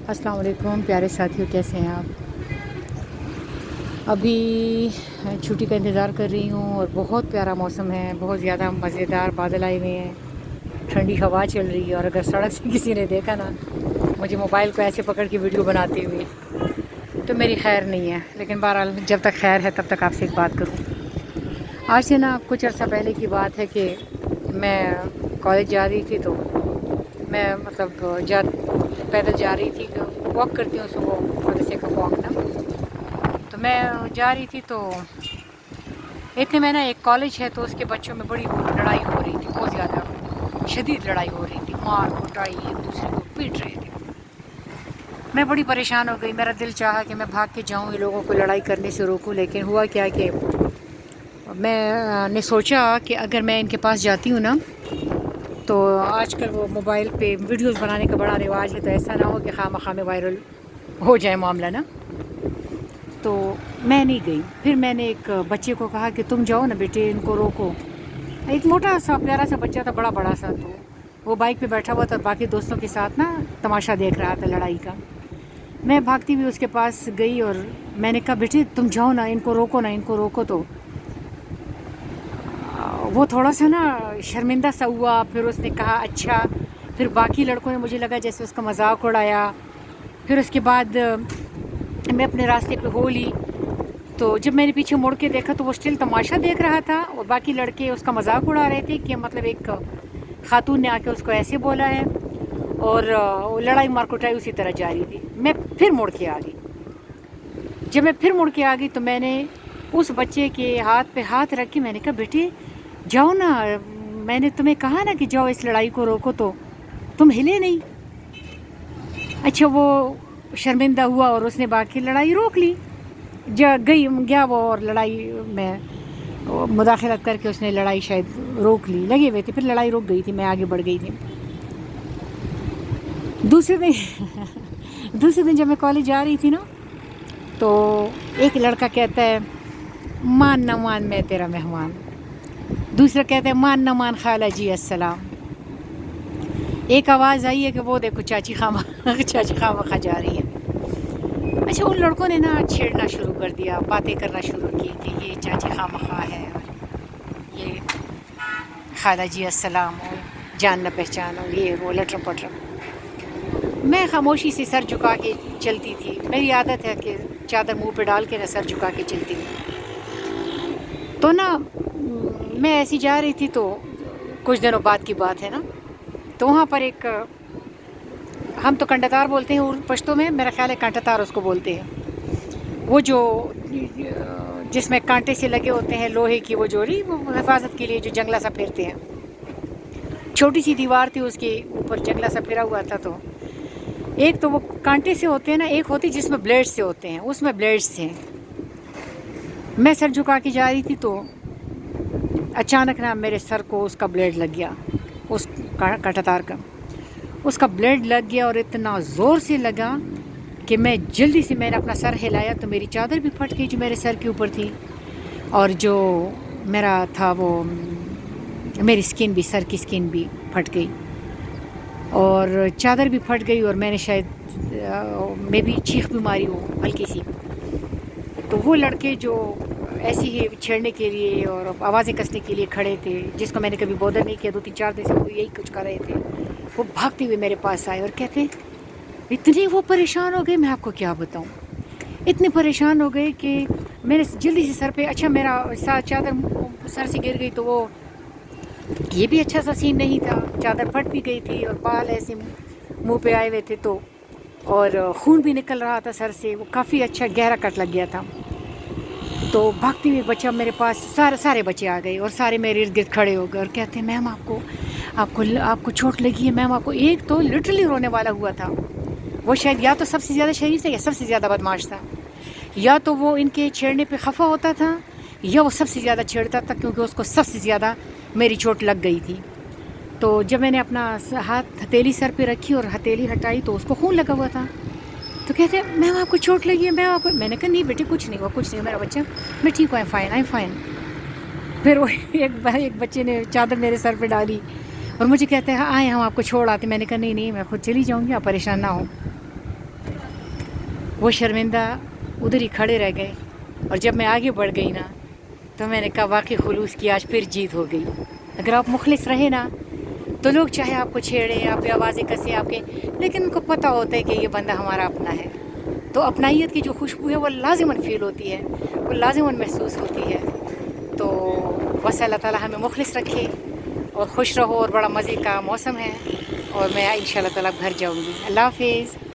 السلام علیکم پیارے ساتھیوں، کیسے ہیں آپ؟ ابھی چھٹی کا انتظار کر رہی ہوں اور بہت پیارا موسم ہے، بہت زیادہ مزیدار بادل آئے ہوئے ہیں، ٹھنڈی ہوا چل رہی ہے. اور اگر سڑک سے کسی نے دیکھا نا مجھے موبائل کو ایسے پکڑ کے ویڈیو بناتے ہوئے تو میری خیر نہیں ہے، لیکن بہرحال جب تک خیر ہے تب تک آپ سے ایک بات کروں. آج سے نا کچھ عرصہ پہلے کی بات ہے کہ میں کالج جا رہی تھی، تو میں پیدل جا رہی تھی. واک کرتی ہوں صبح مدرسے کا واک نا، تو میں جا رہی تھی تو اتنے میں نا ایک کالج ہے تو اس کے بچوں میں بڑی لڑائی ہو رہی تھی، بہت زیادہ شدید لڑائی ہو رہی تھی، مار کٹائی، ایک دوسرے کو پیٹ رہے تھے. میں بڑی پریشان ہو گئی، میرا دل چاہا کہ میں بھاگ کے جاؤں ان لوگوں کو لڑائی کرنے سے روکوں، لیکن ہوا کیا کہ میں نے سوچا کہ اگر میں ان کے پاس جاتی ہوں نا تو آج کل وہ موبائل پہ ویڈیوز بنانے کا بڑا رواج ہے، تو ایسا نہ ہو کہ خواہ مخواہ میں وائرل ہو جائے معاملہ نا. تو میں نہیں گئی. پھر میں نے ایک بچے کو کہا کہ تم جاؤ نا بیٹے، ان کو روکو. ایک موٹا سا پیارا سا بچہ تھا، بڑا سا، تو وہ بائک پہ بیٹھا ہوا تھا، باقی دوستوں کے ساتھ نا تماشا دیکھ رہا تھا لڑائی کا. میں بھاگتی ہوئی اس کے پاس گئی اور میں نے کہا بیٹے تم جاؤ نا، ان کو روکو نا، ان کو روکو. تو وہ تھوڑا سا نا شرمندہ سا ہوا. پھر اس نے کہا اچھا. پھر باقی لڑکوں نے مجھے لگا جیسے اس کا مذاق اڑایا. پھر اس کے بعد میں اپنے راستے پہ ہو لی. تو جب میں نے پیچھے مڑ کے دیکھا تو وہ اسٹل تماشا دیکھ رہا تھا اور باقی لڑکے اس کا مذاق اڑا رہے تھے کہ مطلب ایک خاتون نے آ کے اس کو ایسے بولا ہے، اور لڑائی مار کٹائی اسی طرح جاری تھی. میں پھر مڑ کے آ گئی. جب میں پھر مڑ کے آ گئی تو میں نے اس بچے کے ہاتھ پہ ہاتھ رکھ کے میں نے کہا بیٹے جاؤ نا، میں نے تمہیں کہا نا کہ جاؤ اس لڑائی کو روکو، تو تم ہلے نہیں. اچھا وہ شرمندہ ہوا اور اس نے باقی لڑائی روک لی. گیا وہ اور لڑائی میں مداخلت کر کے اس نے لڑائی شاید روک لی. لگے ہوئے تھے، پھر لڑائی روک گئی تھی، میں آگے بڑھ گئی تھی. دوسرے دن جب میں کالج جا رہی تھی نا تو ایک لڑکا کہتا ہے مان نہ مان میں تیرا مہمان. دوسرا کہتا ہے مان نہ مان خالہ جی السلام. ایک آواز آئی ہے کہ وہ دیکھو چاچی خامہ جا رہی ہے. اچھا ان لڑکوں نے نا چھیڑنا شروع کر دیا، باتیں کرنا شروع کی کہ یہ چاچی خامخواہ ہے، اور یہ خالہ جی السلام، اور جان نہ پہچان، اور یہ وہ لٹر پٹر. میں خاموشی سے سر جھکا کے چلتی تھی. میری عادت ہے کہ چادر منہ پہ ڈال کے نا سر جھکا کے چلتی ہوں. تو نا میں ایسی جا رہی تھی، تو کچھ دنوں بعد کی بات ہے نا، تو وہاں پر ایک، ہم تو کنڈتار بولتے ہیں پشتو میں، میرا خیال ہے کانٹا اس کو بولتے ہیں، وہ جو جس میں کانٹے سے لگے ہوتے ہیں لوہے کی، وہ جوڑی، وہ حفاظت کے لیے جو جنگلہ سا پھیرتے ہیں. چھوٹی سی دیوار تھی، اس کے اوپر جنگلہ سا پھرا ہوا تھا. تو ایک تو وہ کانٹے سے ہوتے ہیں نا، ایک ہوتی جس میں بلیڈ سے ہوتے ہیں، اس میں بلیڈز تھے. میں سر جھکا کے جا رہی تھی تو اچانک نا میرے سر کو اس کا بلیڈ لگ گیا، اس کانٹا تار کا. اس کا بلیڈ لگ گیا اور اتنا زور سے لگا کہ میں جلدی سے میں نے اپنا سر ہلایا تو میری چادر بھی پھٹ گئی جو میرے سر کے اوپر تھی، اور جو میرا تھا وہ میری سکن بھی، سر کی سکن بھی پھٹ گئی، اور چادر بھی پھٹ گئی، اور میں نے شاید میں بھی چیخ بھی ماری ہوں ہلکی سی. تو وہ لڑکے جو ایسے ہی چھیڑنے کے لیے اور آوازیں کسنے کے لیے کھڑے تھے، جس کو میں نے کبھی بودر نہیں کیا، 2-3-4 دن سے وہ یہی کچھ کر رہے تھے، وہ بھاگتے ہوئے میرے پاس آئے اور کہتے اتنے وہ پریشان ہو گئے، میں آپ کو کیا بتاؤں، اتنے پریشان ہو گئے کہ میں نے جلدی سے سر پہ، اچھا میرا چادر سر سے گر گئی تو وہ یہ بھی اچھا سا سین نہیں تھا، چادر پھٹ بھی گئی تھی اور بال ایسے منہ پہ آئے ہوئے تھے، تو اور خون بھی نکل رہا تھا سر سے، وہ کافی اچھا گہرا کٹ لگ گیا تھا. تو بھاگتی ہوئی بچہ میرے پاس، سارے بچے آ گئے اور سارے میرے ارد گرد کھڑے ہو گئے اور کہتے ہیں میم آپ کو چوٹ لگی ہے میم، آپ کو. ایک تو لٹرلی رونے والا ہوا تھا، وہ شاید یا تو سب سے زیادہ شریف تھا یا سب سے زیادہ بدماش تھا، یا تو وہ ان کے چھیڑنے پہ خفا ہوتا تھا یا وہ سب سے زیادہ چھیڑتا تھا، کیونکہ اس کو سب سے زیادہ میری چوٹ لگ گئی تھی. تو جب میں نے اپنا ہاتھ ہتھیلی سر پہ رکھی اور ہتھیلی ہٹائی تو اس کو خون لگا ہوا تھا. تو کہتے ہیں میم آپ کو چوٹ لگی ہے، میں نے کہا نہیں بیٹے کچھ نہیں ہوا، کچھ نہیں ہوا میرا بچہ، میں ٹھیک ہوں، آئی ایم فائن. پھر وہ ایک بچے نے چادر میرے سر پہ ڈالی اور مجھے کہتے ہیں آئے ہم آپ کو چھوڑ آتے. میں نے کہا نہیں میں خود چلی جاؤں گی، آپ پریشان نہ ہوں. وہ شرمندہ ادھر ہی کھڑے رہ گئے. اور جب میں آگے بڑھ گئی نا تو میں نے کہا واقعی خلوص کی آج پھر جیت ہو گئی. اگر آپ مخلص رہے نا تو لوگ چاہے آپ کو چھیڑیں، آپ پہ آوازیں کسیں آپ کے، لیکن ان کو پتہ ہوتا ہے کہ یہ بندہ ہمارا اپنا ہے. تو اپنائیت کی جو خوشبو ہے وہ لازماً فیل ہوتی ہے، وہ لازماً محسوس ہوتی ہے. تو بس اللہ تعالیٰ ہمیں مخلص رکھے اور خوش رہو. اور بڑا مزے کا موسم ہے اور میں انشاء اللہ تعالیٰ گھر جاؤں گی. اللہ حافظ.